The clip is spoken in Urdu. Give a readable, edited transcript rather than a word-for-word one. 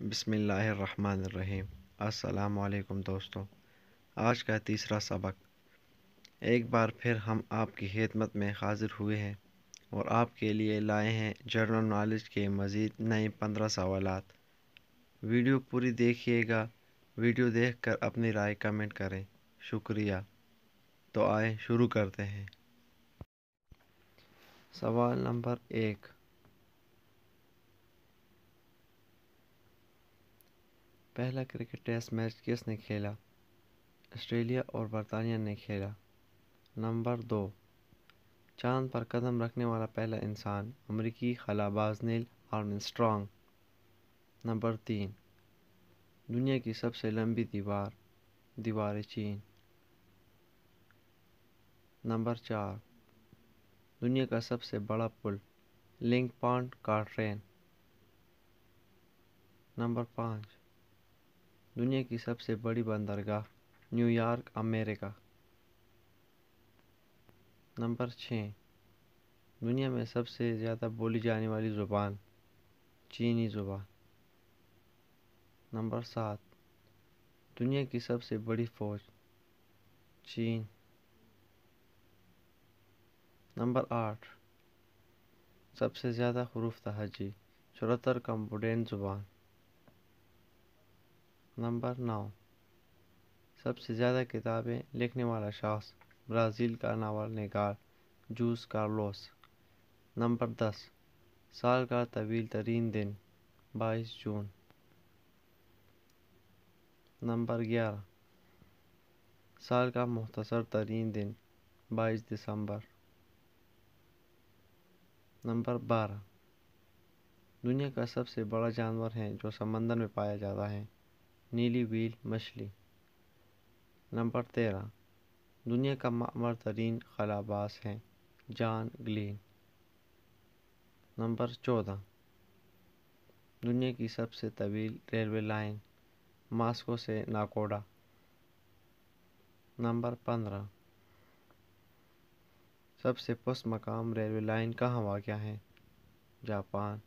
بسم اللہ الرحمن الرحیم۔ السلام علیکم دوستوں، آج کا تیسرا سبق۔ ایک بار پھر ہم آپ کی خدمت میں حاضر ہوئے ہیں اور آپ کے لیے لائے ہیں جنرل نالج کے مزید نئے 15 سوالات۔ ویڈیو پوری دیکھیے گا۔ ویڈیو دیکھ کر اپنی رائے کمنٹ کریں۔ شکریہ۔ تو آئیں شروع کرتے ہیں۔ سوال نمبر 1۔ پہلا کرکٹ ٹیسٹ میچ کس نے کھیلا؟ آسٹریلیا اور برطانیہ نے کھیلا۔ نمبر 2۔ چاند پر قدم رکھنے والا پہلا انسان امریکی خلا باز نیل آرمسٹرانگ۔ نمبر 3۔ دنیا کی سب سے لمبی دیوار چین۔ نمبر 4۔ دنیا کا سب سے بڑا پل لنک پانڈ کارٹرین۔ نمبر 5۔ دنیا کی سب سے بڑی بندرگاہ نیویارک، امریکہ۔ نمبر 6۔ دنیا میں سب سے زیادہ بولی جانے والی زبان چینی زبان۔ نمبر 7۔ دنیا کی سب سے بڑی فوج چین۔ نمبر 8۔ سب سے زیادہ حروف تہجی 74 کمبوڈین زبان۔ نمبر 9۔ سب سے زیادہ کتابیں لکھنے والا شخص برازیل کا ناول نگار جوس کارلوس۔ نمبر 10۔ سال کا طویل ترین دن 22 جون۔ نمبر 11۔ سال کا مختصر ترین دن 22 دسمبر۔ نمبر 12۔ دنیا کا سب سے بڑا جانور ہے جو سمندر میں پایا جاتا ہے نیلی ویل مچھلی۔ نمبر 13۔ دنیا کا معمر ترین خلا باز ہے جان گلین۔ نمبر 14۔ دنیا کی سب سے طویل ریلوے لائن ماسکو سے ناکوڈا۔ نمبر 15۔ سب سے پست مقام ریلوے لائن کہاں واقع ہے؟ جاپان۔